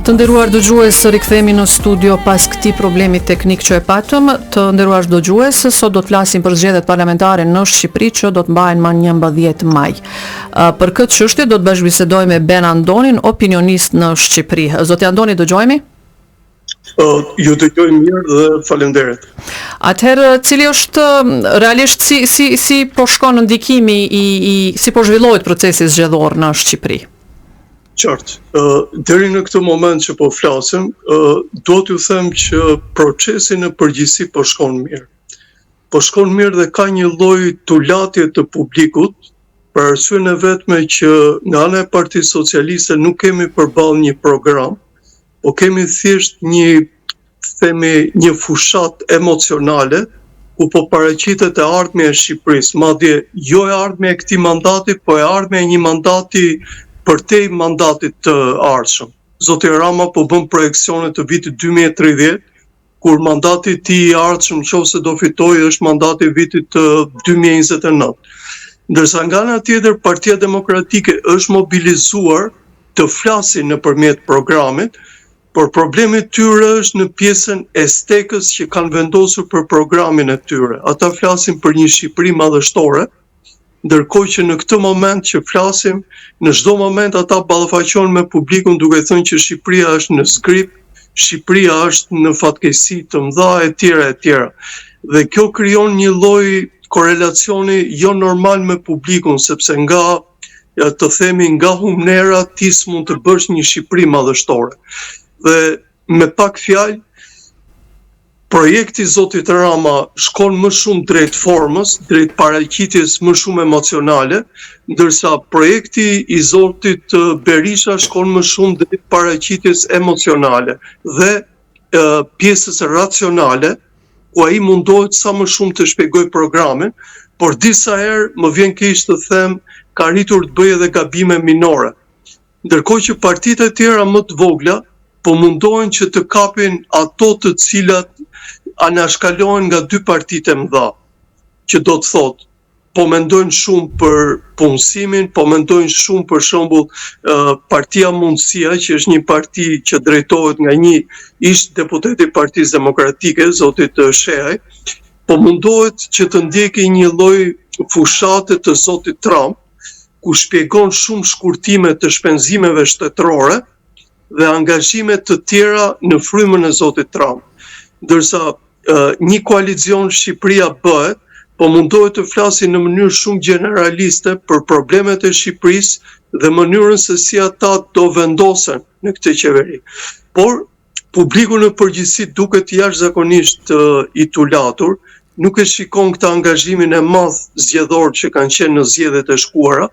Të nderuar dëgjues, rikthehemi në studio pas këtij problemi teknik që e patëm. Të nderuar dëgjues, sot do të flasim për zgjedhjet parlamentare në Shqipëri që do të mbahen më 11 maj. Për këtë çështje do të bashkëbisedoj me Ben Andonin, opinionist në Shqipëri. Zoti Andoni, dëgjojmë? Ju dëgjoj mirë dhe faleminderit. Atëherë, cili është realisht si po shkon ndikimi si po zhvillohet procesi zgjedhor në Shqipëri? Qartë, deri në këtë moment që po flasim, do t'ju them që procesi në përgjithësi po shkon mirë. Po shkon mirë dhe ka një lloj tulatje të publikut, për arsyeën e vetme që nga ana e Partisë Socialiste nuk kemi përballë një program, po kemi thjesht një fushat emocionale ku po paraqitet e ardhmja e Shqipërisë, madje jo e ardhmja e këtij mandati, po e ardhmja e një mandati përtej mandatit të ardhshëm. Zoti Rama po bën projeksione të vitit 2030, kur mandati i tij i ardhshëm nëse do fitojë është mandati i vitit 2029. Ndërsa nga ana tjetër Partia Demokratike është mobilizuar të flasë nëpërmjet programit, por problemi i tyre është në pjesën e stekës që kanë vendosur për programin e tyre. Ata flasin për një Shqipëri madhështore, ndërkohë që në këtë moment që flasim, në çdo moment ata ballafaqohen me publikun duke thënë që Shqipëria është në zgrip, Shqipëria është në fatkeqësi të mëdha etj. Dhe kjo krijon një lloj korelacioni jo normal me publikun, sepse të themi nga humnera ti s'mund të bësh një Shqipëri madhështore. Dhe me pak fjalë, projekti i Zotit Rama shkon më shumë drejt formës, drejt paraqitjes më shumë emocionale, ndërsa projekti i Zotit Berisha shkon më shumë drejt paraqitjes emocionale dhe pjesës racionale, ku ai mundohet sa më shumë të shpjegojë programin, por disa herë më vjen keq të them ka arritur të bëjë edhe gabime minore. Ndërkohë që partitë e tjera më të vogla po mundohen që të kapin ato të cilat anashkalohen nga dy partitë e mëdha, që do të thotë, po mendojnë shumë për punësimin, po mendojnë shumë për shembull Partia Mundësia, që është një parti që drejtohet nga një ish deputet i Partisë Demokratike, zotit Shehaj, po mundohet që të ndjekë një lloj fushate të zotit Trump, ku shpjegon shumë shkurtime të shpenzimeve shtetërore dhe angazhime të tjera në frymën e zotit Trump. Ndërsa një koalicion Shqipëria bëhet, po mundohet të flasë në mënyrë shumë generaliste për problemet e Shqipërisë dhe mënyrën se si ata do vendosen në këtë qeveri. Por publiku në përgjithësi duket jashtëzakonisht i tulatur, nuk e shikon këtë angazhimin e madh zgjedhor që kanë qenë në zgjedhjet e shkuara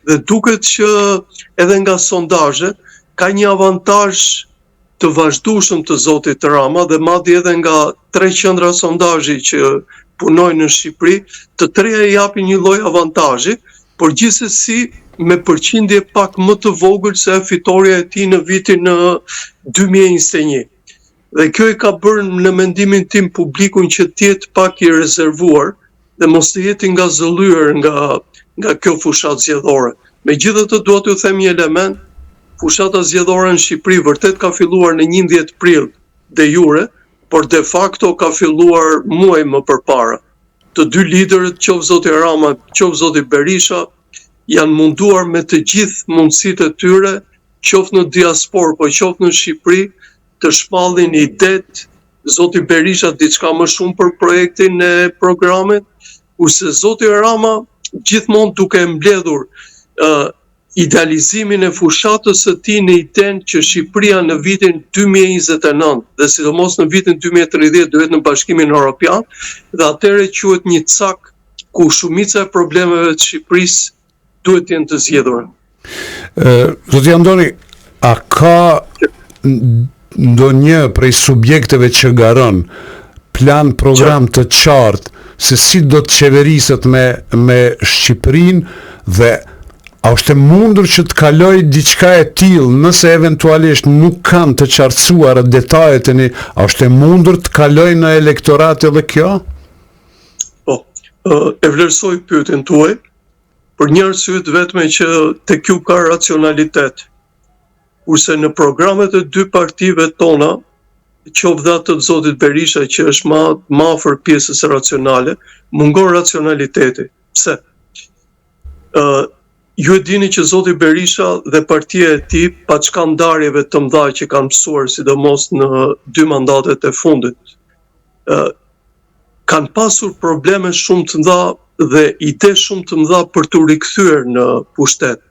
dhe duket që edhe nga sondazhet ka një avantazh të vazhdueshëm të zotit Rama dhe madje edhe nga 3 qendra sondazhi që punojnë në Shqipëri, të treja i japin një lloj avantazhi, por gjithsesi me përqindje pak më të vogël se fitoria e tij në vitin 2021. Dhe kjo i ka bërë në mendimin tim publikun që të jetë pak i rezervuar dhe mos të jetë nga zëllyer nga kjo fushat zgjedhore. Megjithatë dua t'ju them një element. Fushata zgjedhore në Shqipëri vërtet ka filluar në 11 prill de jure, por de facto ka filluar muaj më përpara. Të dy liderët, qoftë zoti Rama, qoftë zoti Berisha, janë munduar me të gjithë mundësitë e tyre, qoftë në diasporë, po qoftë në Shqipëri, të shpallin idet, zoti Berisha diçka më shumë për projektin e programit, kurse zoti Rama gjithmonë duke mbledhur idealizimin e fushatës së tij në idenë që Shqipëria në vitin 2029 dhe sidomos në vitin 2030 duhet në Bashkimin Evropian dhe atëherë quhet një cak ku shumica e problemeve të Shqipërisë duhet të jenë të zgjedhura. Zoti Andoni, a ka ndonjë prej subjekteve që garon plan program të qartë se si do të qeveriset me Shqipërinë dhe a është e mundur që të kaloj diçka e tillë nëse eventualisht nuk kanë të qartësuar detajet a është e mundur të kaloj në elektorat edhe kjo? Po, e vlerësoj pyetjen tuaj për një arsye të vetme që tek ju ka racionalitet. kurse në programet e dy partive tona, qoftë dhe atë të zotit Berisha që është ma afër pjesës racionale, mungon racionaliteti. Pse? Ju e dini që zoti Berisha dhe partia e tij, pa çka ndarjeve të mëdha që kanë mësuar, sidomos në 2 mandatet e fundit, kanë pasur probleme shumë të mëdha dhe ide shumë të mëdha për të rikthyer në pushtet.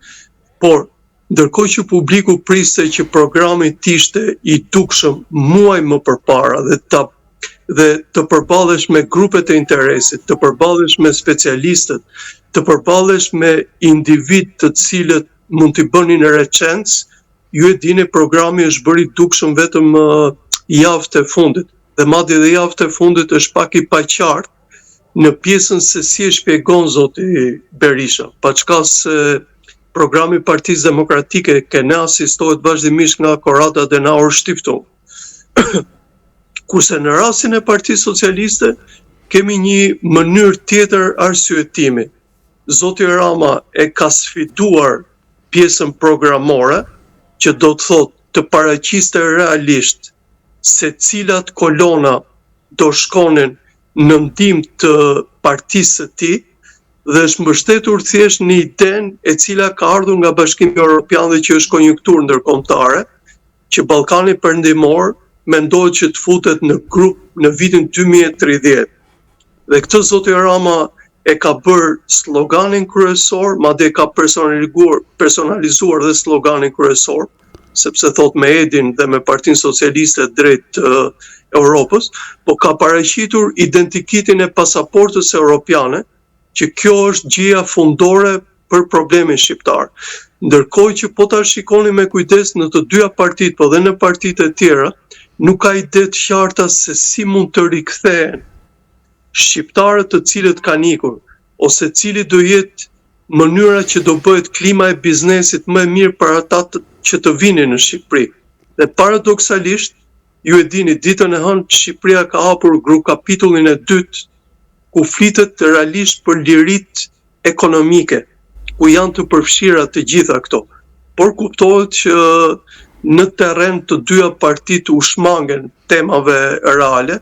Por ndërkohë që publiku priste që programi ishte i dukshëm muaj më përpara dhe të përballesh me grupet e interesit, të përballesh me specialistët, të përballesh me individ të cilët mund t'i bënin recenz, ju e dini programi është bërë i dukshëm vetëm javët e fundit. Dhe madje dhe javët e fundit është pak i paqartë në pjesën se si e shpjegon zoti Berisha, paçka se programi Partisë Demokratike ne asistohet vazhdimisht nga Konrad Adenauer Stiftung. Kurse në rastin e Partisë Socialiste kemi një mënyrë tjetër arsyetimi. Zoti Rama e ka sfiduar pjesën programore, që do të thotë të paraqiste realisht se cilat kolona do shkonin në ndihmë të partisë së tij, dhe është mbështetur thjesht në idenë e cila ka ardhur nga Bashkimi Evropian dhe që është konjunkturë ndërkombëtare, që Ballkani Perëndimor mendohet që të futet në grup në vitin 2030. Dhe këtë zoti Rama e ka bërë sloganin kryesor, madje ka personalizuar dhe sloganin kryesor, sepse thot me Edin dhe me Partinë Socialiste drejt Europës, po ka paraqitur identitetin e pasaportës europiane, që kjo është gjëja fundore për problemin shqiptar. Ndërkohë që po ta shikoni me kujdes në të dyja partitë, po dhe në partitë e tjera, nuk ka ide të qarta se si mund të rikthehen shqiptarët të cilët kanë ikur, ose cili do jetë mënyra që do bëhet klima e biznesit më e mirë për ata që të vinin në Shqipëri. Dhe paradoksalisht, ju e dini, ditën e hënë Shqipëria ka hapur kapitullin e dytë, ku flitet realisht për lirit ekonomike, ku janë të përfshira të gjitha këto. Por kuptohet që në terren të dyja partitë u shmangen temave reale,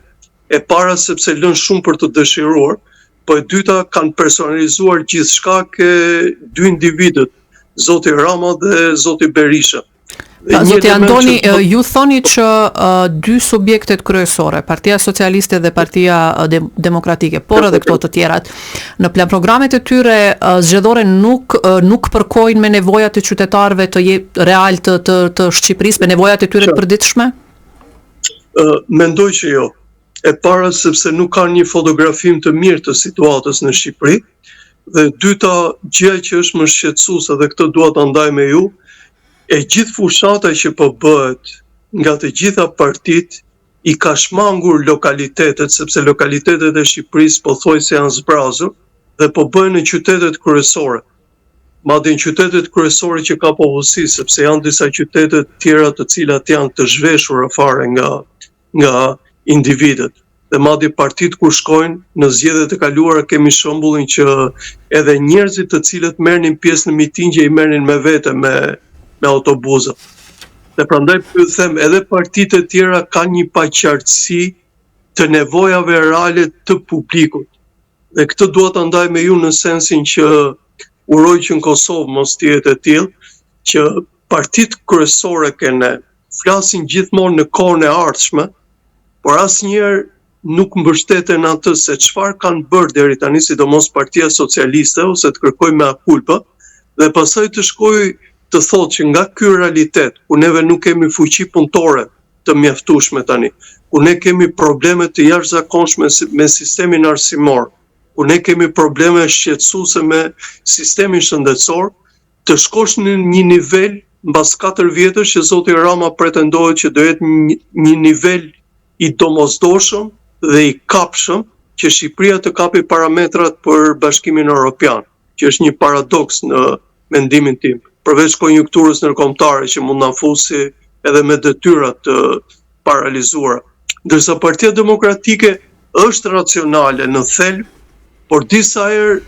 e para sepse lën shumë për të dëshiruar, po e dyta kanë personalizuar gjithçka ke dy individët, zoti Rama dhe zoti Berisha. Zoti Andoni, ju thoni që dy subjektet kryesore, Partia Socialiste dhe Partia Demokratike, por edhe këto të tjerat, në plan programet e tyre zgjedhore nuk përkojnë me nevojat e qytetarëve real të Shqipërisë, me nevojat e tyre të përditshme? Mendoj që jo. E para sepse nuk ka një fotografim të mirë të situatës në Shqipëri, dhe dyta gjë që është më shqetësuese dhe këtë dua ta ndaj me ju, e gjithë fushata që po bëhet nga të gjitha partitë i ka shmangur lokalitetet, sepse lokalitetet e Shqipërisë pothuajse janë zbrazur dhe po bëhen në qytetet kryesore. Madje në qytetet kryesore që ka popullsi, sepse janë disa qytete tjera të cilat janë të zhveshura fare nga individët. Dhe madje partitë kur shkojnë në zgjedhjet e kaluara kemi shembullin që edhe njerëzit të cilët merrnin pjesë në mitingje i merrnin me vete me autobuza. Dhe prandaj ju them, edhe partitë e tjera kanë një paqartësi të nevojave reale të publikut. Dhe këtë dua ta ndaj me ju në sensin që uroj që në Kosovë mos të jetë e tillë, që partitë kryesore këne flasin gjithmonë në kohën e ardhshme, por asnjëherë nuk mbështeten atë se çfarë kanë bërë deri tani, sidomos Partia Socialiste, ose të kërkojë mea culpa, dhe pastaj të shkojë të thotë që nga ky realitet, ku neve nuk kemi fuqi punëtore të mjaftueshme tani, ku ne kemi probleme të jashtëzakonshme me sistemin arsimor, ku ne kemi probleme shqetësuese me sistemin shëndetësor, të shkosh në një nivel mbas 4 vjetësh që zoti Rama pretendohet që do jetë një nivel i domosdoshëm dhe i kapshëm që Shqipëria të kapi parametrat për Bashkimin Evropian, që është një paradoks në mendimin tim, përveç konjunkturës ndërkombëtare që mund na fusi edhe me detyra të paralizuara. Ndërsa Partia Demokratike është racionale në thelb, por disa herë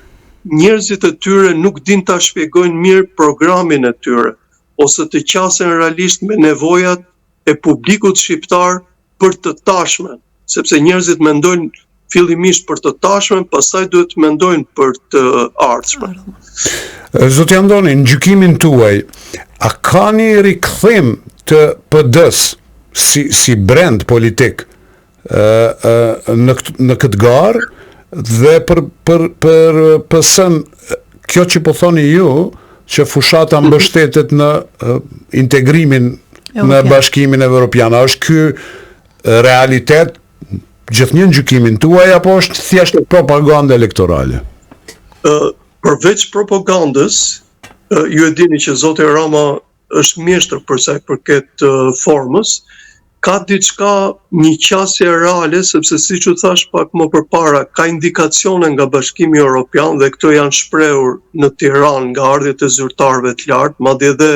njerëzit e tyre nuk din ta shpjegojnë mirë programin e tyre, ose të qasen realisht me nevojat e publikut shqiptar për të tashmen, sepse njerëzit mendojnë fillimisht për të tashmen, pastaj duhet të mendojnë për të ardhshmen. Zoti Andoni, në gjykimin tuaj, a ka një rikthim të PD-s si brand politik në këtë garë, dhe për pësën kjo që po thoni ju, që fushata mbështetet në integrimin në bashkimin evropian, a është ky realitet gjithnjë në gjykimin tuaj, apo është thjesht propaganda elektorale? Përveç propagandës, ju e dini që zoti Rama është mjeshtër për sa i përket formës, ka diçka një qasje reale, sepse siç u thash pak më përpara, ka indikacione nga Bashkimi Evropian dhe këto janë shprehur në Tiranë nga ardhjet e zyrtarëve të lartë, madje edhe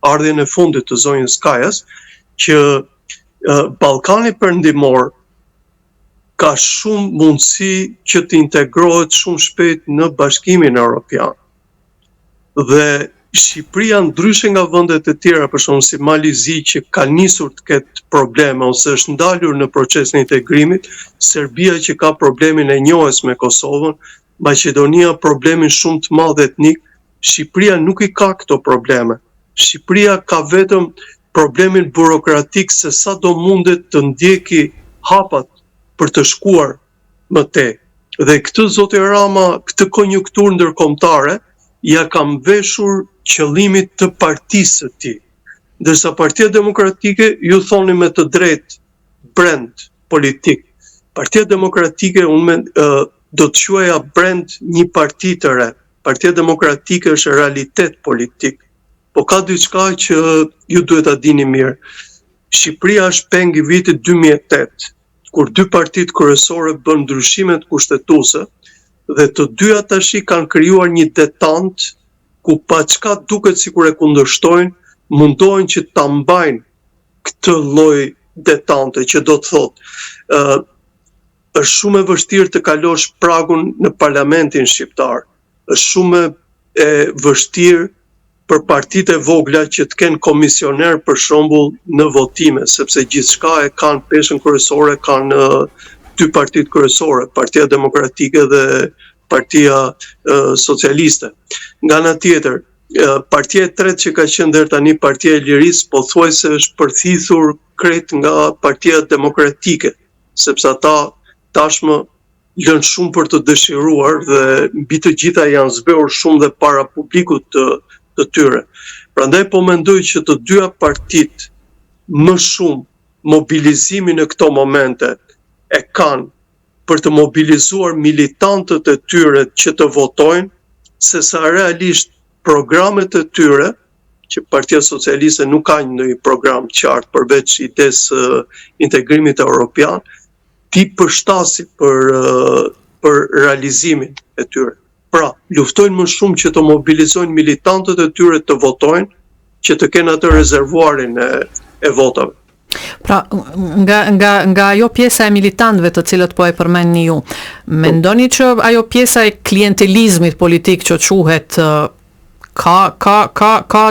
ardhjen e fundit të zonjës Kajas, që Ballkani Perëndimor ka shumë mundësi që të integrohet shumë shpejt në Bashkimin Evropian. Dhe Shqipëria, ndryshe nga vendet e tjera, për shembull si Malizi, që ka nisur të ketë probleme ose është ndalur në procesin e integrimit, Serbia që ka problemin e njohjes me Kosovën, Maqedonia problemin shumë të madh etnik, Shqipëria nuk i ka këto probleme. Shqipëria ka vetëm problemin burokratik se sa do mundet të ndjeki hapat për të shkuar më tej. Dhe këtë zoti Rama, këtë konjunkturë ndërkombëtare, ja kam veshur qëllimit të partisë së tij. Ndërsa Partia Demokratike ju thoni me të drejtë brand politik. Partia Demokratike do të quaja brand një parti të re. Partia Demokratike është realitet politik. Po ka diçka që ju duhet ta dini mirë. Shqipëria është peng i vitit 2008, kur dy partitë kryesore bën ndryshimet kushtetuese dhe të dyja tash kanë krijuar një detant ku pa çka duket sikur e kundërshtojnë, mundohen që ta mbajnë këtë lloj detante, që do të thotë është shumë e vështirë të kalosh pragun në parlamentin shqiptar. Është shumë e vështirë për partitë e vogla që të kenë komisioner për shembull në votime, sepse gjithçka e kanë peshën kryesore, kanë dy partitë kryesore, Partia Demokratike dhe Partia Socialiste. Nga ana tjetër, partia e tretë që ka qenë deri tani, Partia e Lirisë, pothuajse është përthithur krejt nga Partia Demokratike, sepse ata tashmë lënë shumë për të dëshiruar dhe mbi të gjitha janë zbehur shumë dhe para publikut të tyre. Prandaj po mendoj që të dyja partitë më shumë mobilizimin në këto momente e kanë për të mobilizuar militantët e tyre që të votojnë, sesa realisht programet e tyre, që Partia Socialiste nuk ka një program qartë përveç idesë integrimit evropian, ti përshtasin për realizimin e tyre. Pra, luftojnë më shumë që të mobilizojnë militantët e tyre të votojnë, që të kenë atë rezervuarin e votave. Pra, nga ajo pjesa e militantëve të cilët po e përmendni ju, mendoni që ajo pjesa e klientelizmit politik që quhet ka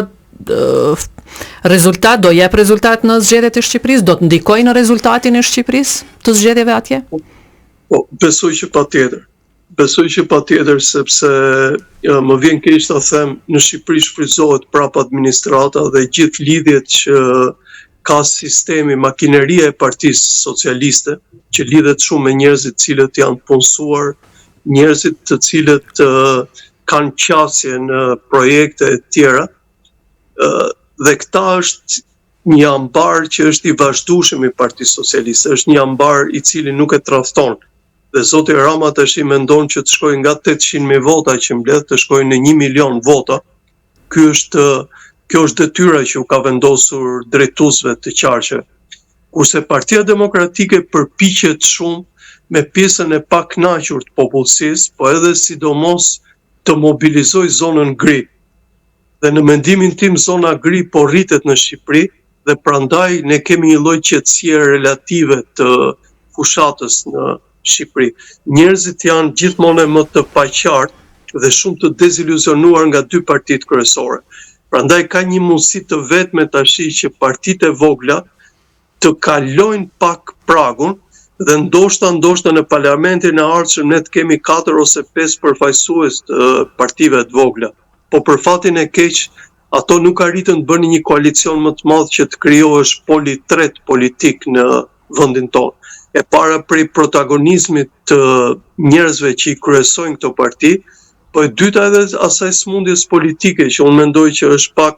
rezultat, do jep rezultat në zgjedhjet e Shqipërisë, do të ndikojë në rezultatin e Shqipërisë të zgjedhjeve atje? Po, besoj që patjetër, sepse më vjen keq ta them, në Shqipëri shfrytëzohet prap administrata dhe gjithë lidhjet që ka sistemi, makineria e Partisë Socialiste, që lidhet shumë me njerëzit cilët janë punësuar, njerëzit të cilët kanë qasje në projekte e tjera, dhe këta është një ambar që është i vazhdueshëm i Partisë Socialiste, është një ambar i cili nuk e tradhton. Dhe zoti Rama tash i mendon që të shkojë nga 800.000 vota që mbledh të shkojë në 1 milion vota. Kjo është detyra që u ka vendosur drejtuesve të qarqeve. Kurse Partia Demokratike përpiqet shumë me pjesën e pakënaqur të popullsisë, po edhe sidomos të mobilizojë zonën gri. Dhe në mendimin tim zona gri po rritet në Shqipëri dhe prandaj ne kemi një lloj qetësie relative të fushatës në Shqipëri. Njerëzit janë gjithmonë më të paqartë dhe shumë të deziluzionuar nga dy partitë kryesore. Prandaj ka një mundësi të vetme tashi që partitë e vogla të kalojnë pak pragun dhe ndoshta në parlamentin e ardhshëm ne të kemi 4 ose 5 përfaqësues të partive të vogla. Po për fatin e keq, ato nuk arritën të bënë një koalicion më të madh që të krijohesh tret politik në vendin tonë. E para prej protagonizmit të njerëzve që i kryesojnë këto parti, po e dyta edhe asaj smundjes politike që unë mendoj që është pak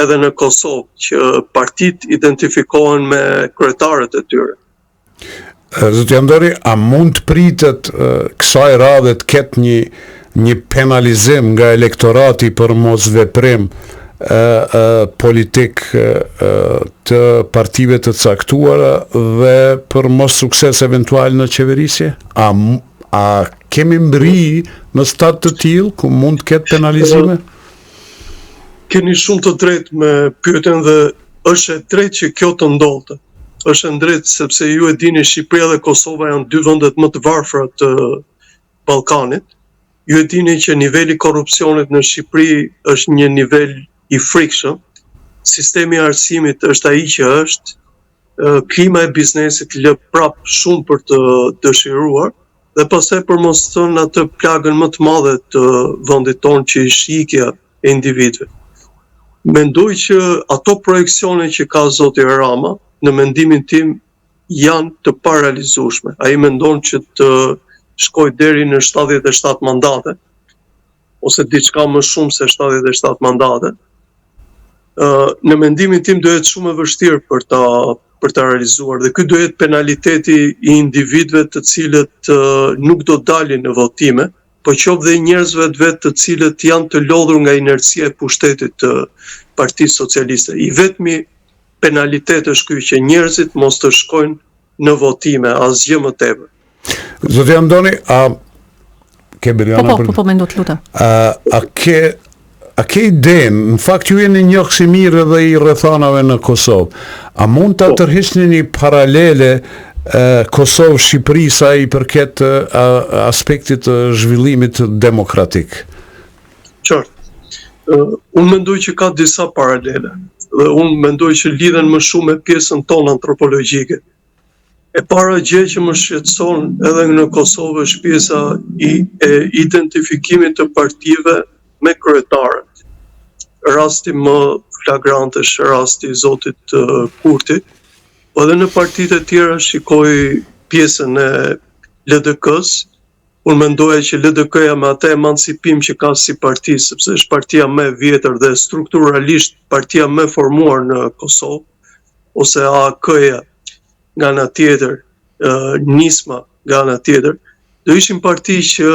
edhe në Kosovë, që partit identifikohen me kryetarët e tyre. Zoti Andori, a mund të pritet kësaj radhe të ketë një penalizim nga elektorati për mos veprim politik të partive të caktuara dhe për mos sukses eventual në qeverisje? A kemi mbri në stat të tillë ku mund të ketë penalizime? Keni shumë të drejtë me pyetjen dhe është e drejtë që kjo të ndodhte. Është e drejtë sepse ju e dini Shqipëria dhe Kosova janë 2 vendet më të varfra të Ballkanit. Ju e dini që niveli i korrupsionit në Shqipëri është një nivel i frikshëm. Sistemi i arsimit është ai që është. Klima e biznesit lë prap shumë për të dëshiruar dhe pastaj për mos thënë atë plagën më të madhe të vendit tonë që është shikja e individëve. Mendoj që ato projeksione që ka zoti Rama, në mendimin tim, janë të parealizueshme. Ai mendon që të shkojë deri në 77 mandate, ose diçka më shumë se 77 mandate. Në mendimin tim do jetë shumë e vështirë për ta realizuar dhe ky do jetë penaliteti i individëve të cilët nuk do dalin në votime, po qoftë dhe njerëzve të vetë të cilët janë të lodhur nga inercia e pushtetit të Partisë Socialiste. I vetmi penalitet është ky që njerëzit mos të shkojnë në votime, asgjë më tepër. Zoti Andoni, ke Biriana? Po, mendo të lutem. A ke idenë, në fakt ju jeni njohës i mirë edhe i rrethanave në Kosovë, a mund ta tërhiqni një paralele Kosovë-Shqipëri sa i përket aspektit të zhvillimit demokratik? Qartë. Unë mendoj që ka disa paralele dhe unë mendoj që lidhen më shumë me pjesën tonë antropologjike. E para gjë që më shqetëson edhe në Kosovë është pjesa e identifikimit të partive me kryetarët. Rasti më flagrant është rasti i zotit Kurti, po edhe në partitë e tjera shikoj pjesën e LDK-s. Unë mendoja që LDK-ja me atë emancipim që ka si parti, sepse është partia më e vjetër dhe strukturalisht partia më e formuar në Kosovë, ose AK-ja nga ana tjetër, Nisma nga ana tjetër, do ishin parti që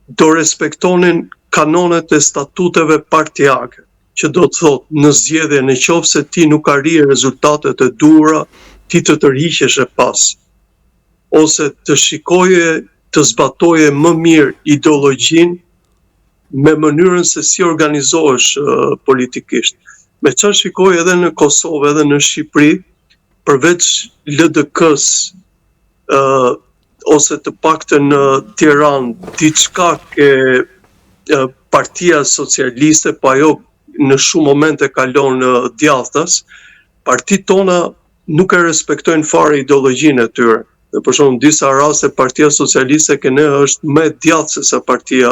do respektonin kanonet e statuteve partijake, që do të thotë në zgjedhje në qoftë se ti nuk arrije rezultatet e duhura, ti të tërhiqesh e pas, ose të shikoje të zbatoje më mirë ideologjin me mënyrën se si organizohesh politikisht. Me çfarë shikoj edhe në Kosovë edhe në Shqipëri, përveç LDK-s ose të paktën në Tiranë, diçka ke Partia Socialiste, po ajo në shumë momente kalon djathtas, partitë tona nuk e respektojnë fare ideologjinë e tyre. Dhe për shumë, disa raste Partia Socialiste këne është më djathtë se sa Partia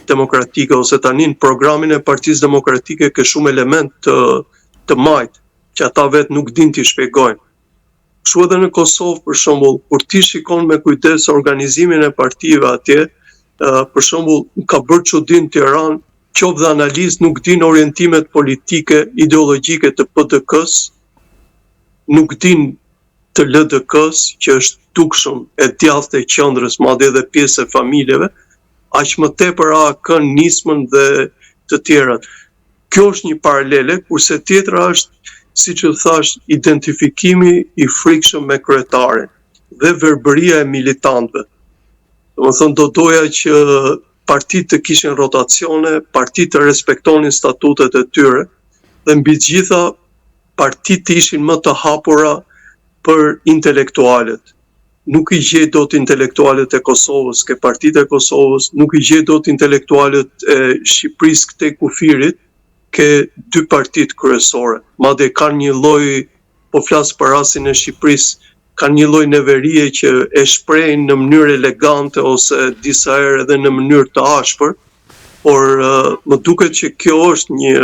Demokratike, ose tani në programin e Partisë Demokratike ke shumë element të majtë, që ata vetë nuk din t'i shpjegojnë. Kështu edhe në Kosovë, për shembull, kur ti shikon me kujdes organizimin e partive atje, për shembull, ka bërë çudi në Tiranë, qoftë dhe analizë nuk din orientimet politike, ideologjike të PDK-s, nuk din të LDK-s, që është dukshëm e djathtë e qendrës, madje edhe pjesë e familjeve, aq më tepër AK-n, Nismën dhe të tjerat. Kjo është një paralele, kurse tjetra është, siç e thash, identifikimi i frikshëm me kryetarin dhe verbëria e militantëve. Domethënë do doja që partitë të kishin rotacione, partitë të respektonin statutet e tyre dhe mbi të gjitha partitë ishin më të hapura për intelektualet. Nuk i gjej dot intelektualet e Kosovës ke partitë e Kosovës, nuk i gjej dot intelektualet e Shqipërisë këtej kufirit, ke dy partit kryesore. Madje kanë një lloj, po flas për rastin e Shqipërisë, kanë një lloj neverie që e shprehin në mënyrë elegante ose disa herë edhe në mënyrë të ashpër, por më duket që kjo është një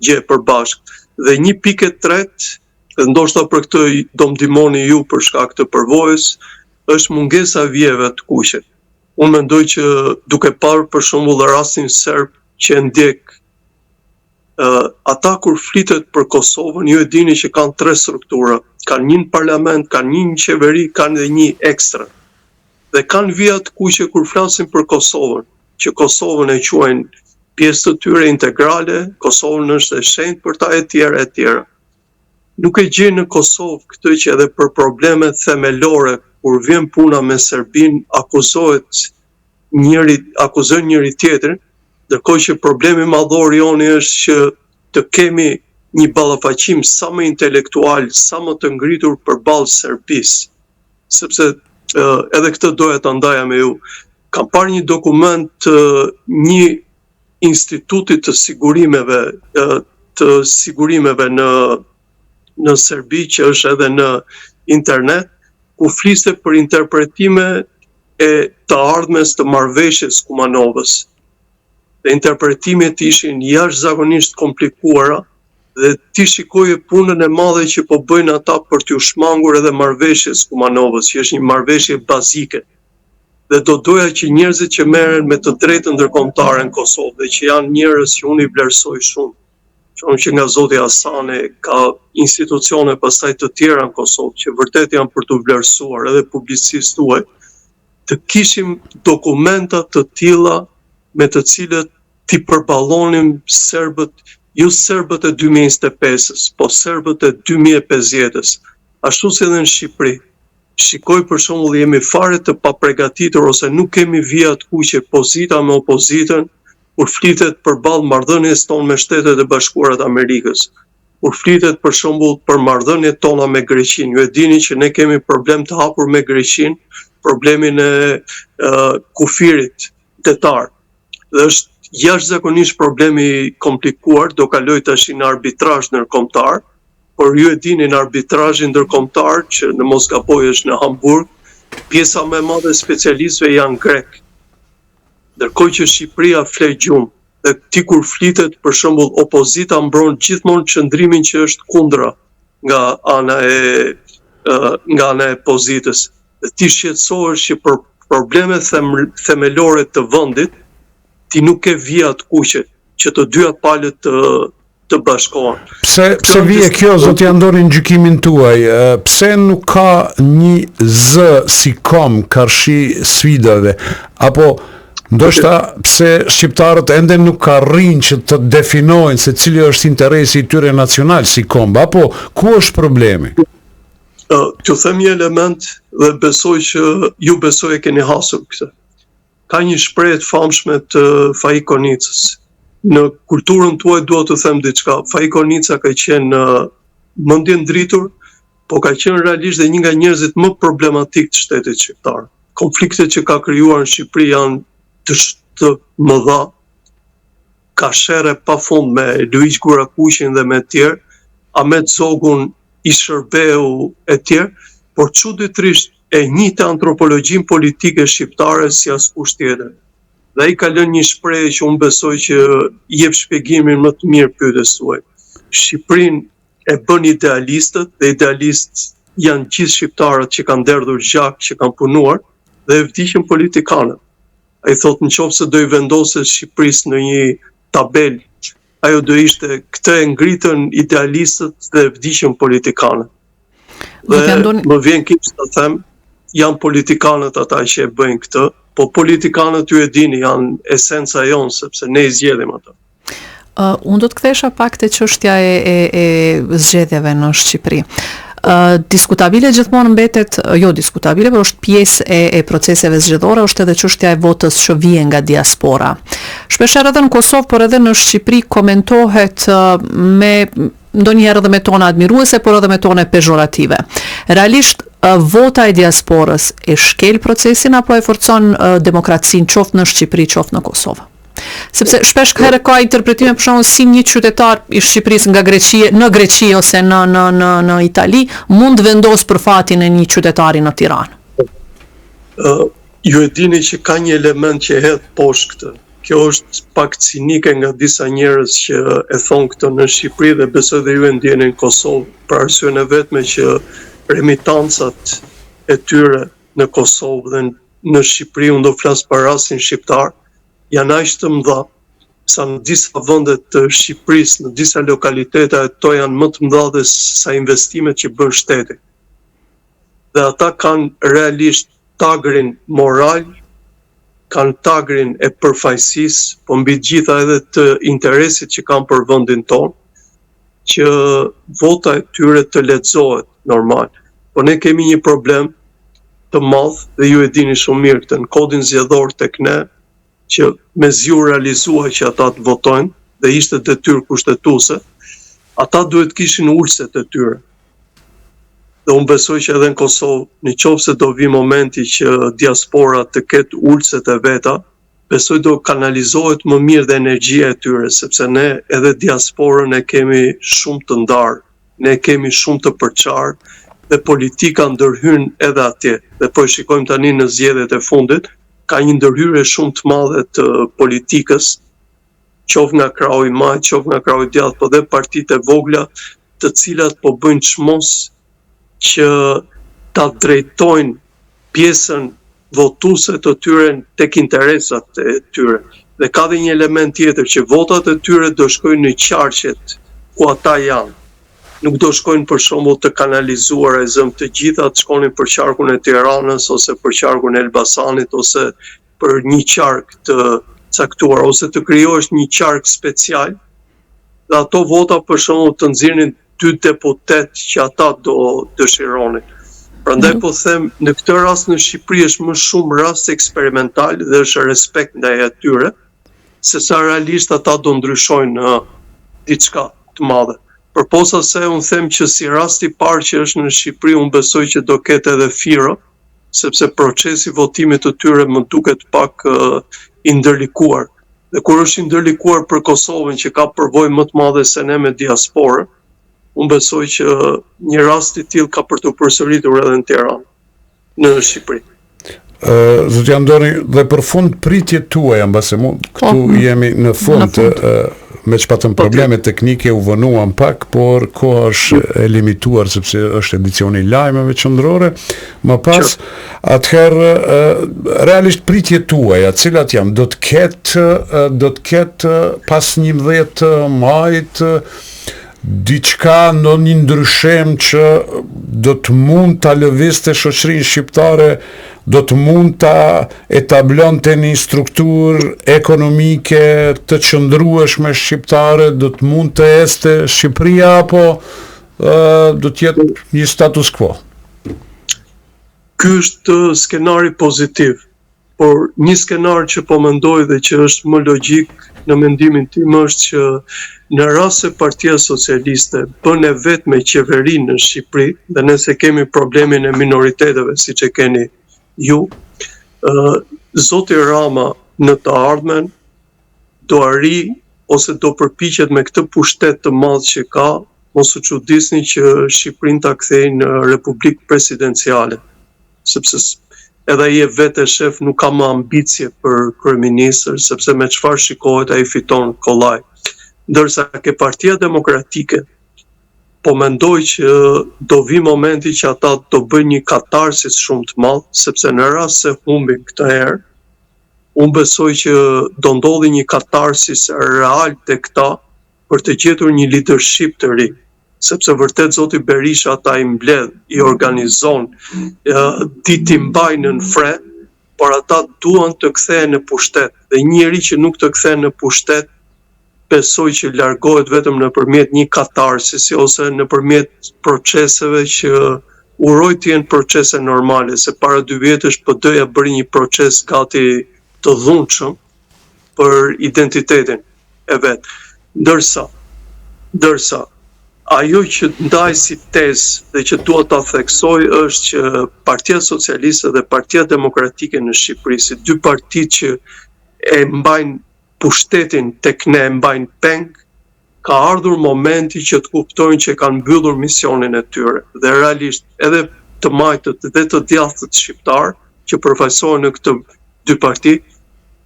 gjë e përbashkët. Dhe një pikë e tretë, dhe ndoshta për këtë do më ndihmoni ju për shkak të përvojës, është mungesa e vijeve të kuqe. Unë mendoj që duke parë për shembull rastin serb që e ndjek, ata kur flitet për Kosovën, ju e dini që kanë 3 struktura, kanë një në parlament, kanë një në qeveri, kanë edhe një ekstra. Dhe kanë vija të kuqe kur flasin për Kosovën, që Kosovën e quajnë pjesë të tyre integrale, Kosovën është e shenjtë për ta e tjera e tjera. Nuk e gjej në Kosovë këtë që edhe për probleme themelore, kur vjen puna me Serbin, akuzojnë njëri tjetrin, ndërkohë që problemi madhor joni është që të kemi një ballafaqim sa më intelektual, sa më të ngritur përballë Serbisë. Sepse edhe këtë doja ta ndaja me ju. Kam parë një dokument të një instituti të sigurimeve në Serbi, që është edhe në internet, ku fliste për interpretime e të ardhmes të marrëveshjes Kumanovës. Dhe interpretimet ishin jashtëzakonisht komplikuara dhe ti shikoje punën e madhe që po bëjnë ata për t'ju shmangur edhe marrëveshjes Kumanovës, që është një marrëveshje bazike. Dhe do doja që njerëzit që merren me të drejtën ndërkombëtare në Kosovë dhe që janë njerëz që unë i vlerësoj shumë, që nga Zoti Hasani ka institucione pastaj të tjera në Kosovë që vërtet janë për të vlerësuar, edhe publicistë tuaj, të kishim dokumenta të tilla me të cilët t'i përballonim serbët, jo serbët e 2025-s, po serbët e 2050-s, ashtu si edhe në Shqipëri. Shikoj për shembull jemi fare të papregatitur ose nuk kemi vija të kuqe pozita me opozitën kur flitet përballë marrëdhënies tonë me Shtetet e Bashkuara të Amerikës. Kur flitet për shembull për marrëdhëniet tona me Greqinë, ju e dini që ne kemi problem të hapur me Greqinë, problemin e kufirit detar. Dhe është jashtëzakonisht problemi komplikuar, do kaloj tash në arbitrazh ndërkombëtar, por ju e dini në arbitrazhin ndërkombëtar që në mos gaboj është në Hamburg, pjesa më e madhe e specialistëve janë grek. Ndërkohë që Shqipëria flet gjumë, dhe ti kur flitet për shembull opozita mbron gjithmonë qëndrimin që është kundra nga ana e pozitës. Dhe ti shqetësohesh që për probleme themelore të vendit ti nuk ke vija të kuqe që të dyja palët të bashkohen. Pse vije kjo, zoti Andoni, në gjykimin tuaj? Pse nuk ka një zë si kom karshi sfidave? Apo ndoshta pse shqiptarët ende nuk arrin që të definojnë se cili është interesi i tyre nacional si komb? Apo ku është problemi? T'ju them një element dhe besoj që ju besoj e keni hasur këtë. Ka një shprehje të famshme të Faik Konicës. Në kulturën tuaj dua të them diçka. Faik Konica ka qenë mendje ndritur, po ka qenë realisht dhe një nga njerëzit më problematik të shtetit shqiptar. Konfliktet që ka krijuar në Shqipëri janë të mëdha. Ka shere pafund me Luiz Gurakuqin dhe me tjerë, Ahmet Zogun, Ishërbeu e tjerë, por çuditërisht e njëjtë antropologjin politike shqiptare si askush tjetër. Dhe ai ka lënë një shprehje që unë besoj që jep shpjegimin më të mirë pyetjes tuaj. Shqipërinë e bën idealistët, dhe idealistët janë gjithë shqiptarët që kanë derdhur gjak, që kanë punuar, dhe e vdiqën politikanët. Ai thotë nëse do i vendoset Shqipërisë në një tabel, ajo do ishte këtë e ngritën idealistët dhe e vdiqën politikanët. Dhe më vjen keq të them, janë politikanët ata që e bëjnë këtë, po politikanët ju e dini janë esenca jonë, sepse ne i zgjedhim ata. Unë do të kthesha pak te çështja e zgjedhjeve në Shqipëri. Diskutabile gjithmonë mbetet, jo diskutabile, por është pjesë e proceseve zgjedhore, është edhe çështja e votës që vjen nga diaspora. Shpeshherë edhe në Kosovë, por edhe në Shqipëri komentohet me ndonjëherë edhe me tona admiruese, por edhe me tona pejorative. Realisht vota e diasporës e shkel procesin apo e forcon demokracinë qoftë në Shqipëri, qoftë në Kosovë? Sepse shpesh herë ka interpretime për shembull si një qytetar i Shqipërisë nga Greqia, në Greqi ose në Itali, mund vendos për fatin e një qytetari në Tiranë. Ju e dini që ka një element që hedh poshtë këtë. Kjo është pak cinike nga disa njerëz që e thonë këtë në Shqipëri dhe besoj dhe ju e ndjeni në Kosovë, për arsyen e vetme që remitancat e tyre në Kosovë dhe në Shqipëri, unë do flas për rastin shqiptar, janë aq të mëdha sa në disa vende të Shqipërisë, në disa lokalitete ato janë më të mëdha dhe sa investimet që bën shteti. Dhe ata kanë realisht tagrin moral, kanë tagrin e përfaqësisë, po mbi gjitha edhe të interesit që kanë për vendin tonë, që vota e tyre të lexohet normal. Po ne kemi një problem të madh dhe ju e dini shumë mirë këtë, në kodin zgjedhor tek ne, që me zgju realizuar që ata të votojnë dhe ishte detyrë kushtetuese, ata duhet kishin ulset e tyre. Dhe unë besoj që edhe në Kosovë, në qoftë se do vi momenti që diaspora të ketë ulset e veta, besoj do kanalizohet më mirë dhe energjia e tyre, sepse ne edhe diasporën e kemi shumë të ndarë, ne kemi shumë të përçarë, dhe politika ndërhyn edhe atje. Dhe po e shikojmë tani në zgjedhjet e fundit, ka një ndërhyrje shumë të madhe të politikës, qoftë nga krahu i majt, qoftë nga krahu i djathtë, po dhe partitë e vogla, të cilat po bëjnë çmos që ta drejtojnë pjesën votuese të tyre tek interesat e tyre. Dhe ka dhe një element tjetër që votat e tyre do shkojnë në qarqet ku ata janë. Nuk do shkojnë për shembull të kanalizuar e zëm të gjitha të shkonin për qarkun e Tiranës ose për qarkun e Elbasanit ose për një qark të caktuar ose të krijohesh një qark special dhe ato vota për shembull të nxirrin 2 deputet që ata do dëshironin. Prandaj po them, në këtë rast në Shqipëri është më shumë rast eksperimental dhe është respekt ndaj atyre, sesa realisht ata do ndryshojnë diçka të madhe. Përposa se unë them që si rasti parë që është në Shqipëri, unë besoj që do ketë edhe fira, sepse procesi votimit të tyre më duket pak i ndërlikuar. Dhe kur është i ndërlikuar për Kosovën që ka përvojë më të madhe se ne me diasporën, unë besoj që një rast i tillë ka për të përsëritur edhe në Tiranë, në Shqipëri. Zoti Andoni, dhe për fund pritjet tuaja, mbase këtu jemi në fund, me që patëm probleme teknike u vënuam pak, por koha është e limituar sepse është edicioni lajmeve qendrore. Më pas, atëherë realisht pritjet tuaja, cilat janë, do të ketë pas 11 majit diçka në një ndryshim që do të mund të lëvizte shoqërinë shqiptare, do të mund të etablonte një strukturë ekonomike të qëndrueshme shqiptare, do të mund të este Shqipëria, apo do të jetë një status quo? Ky është skenari pozitiv, por një skenar që po mendoj dhe që është më logjik në mendimin tim është që në rast se Partia Socialiste bën e vetë me qeverinë në Shqipëri, dhe nëse kemi problemin e minoriteteve siç e keni ju, Zoti Rama në të ardhmen do arri ose do përpiqet me këtë pushtet të madh që ka, mos u çuditni që Shqipërinë ta kthejë në republikë presidenciale, sepse edhe ai e vetë shef nuk ka më ambicie për kryeministër, sepse me çfarë shikohet ai fiton kollaj. Ndërsa ke Partia Demokratike, po mendoj që do vi momenti që ata do bëjnë një katarsis shumë të madh, sepse në rast se humbin këtë herë, unë besoj që do ndodhi një katarsis real tek ta për të gjetur një leadership të ri. Sepse vërtet Zoti Berisha ata i mbledh, i organizon, ti mbajnë në fre, por ata duan të kthehen në pushtet. Dhe njëri që nuk të kthehen në pushtet, besoj që largohet vetëm nëpërmjet një katarsisi ose nëpërmjet proceseve që uroj të jenë procese normale, se para 2 vjetësh PD-ja bëri një proces gati të dhunshëm për identitetin e vet. Ndërsa ajo që ndaj si tezë dhe që dua ta theksoj është që Partia Socialiste dhe Partia Demokratike në Shqipëri, si 2 partitë që e mbajnë pushtetin tek ne mbajnë peng, ka ardhur momenti që të kuptojnë që kanë mbyllur misionin e tyre. Dhe realisht edhe të majtët dhe të djathtët shqiptar që përfaqësohen në këtë dy parti,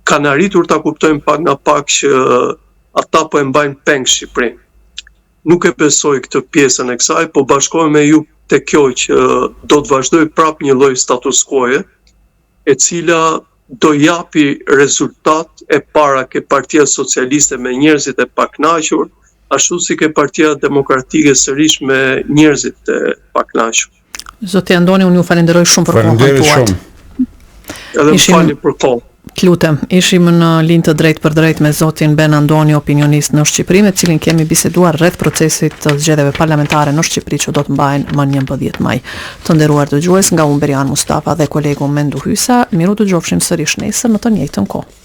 kanë arritur ta kuptojnë pak nga pak që ata po e mbajnë peng Shqipërinë. Nuk e besoj këtë pjesën e kësaj, po bashkohem me ju te kjo që do të vazhdoj prap një lloj status quo-je, e cila do japi rezultat e para ke Partia Socialiste me njerëzit e paknaqur, ashtu si ke Partia Demokratike sërish me njerëzit e paknaqur. Zoti Andoni, unë ju falenderoj shumë për kohën tuaj. Edhe më falni për kohë. Lutem, ishim në linjë të drejtë për drejtë me zotin Ben Andoni, opinionist në Shqipëri, me cilin kemi biseduar rreth procesit të zgjedhjeve parlamentare në Shqipëri që do të mbahen më 11 maj. Të nderuar dëgjues, nga unë Berian Mustafa dhe kolegu Mendu Hysa, miru dëgjofshim sërish nesër në të njëjtën kohë.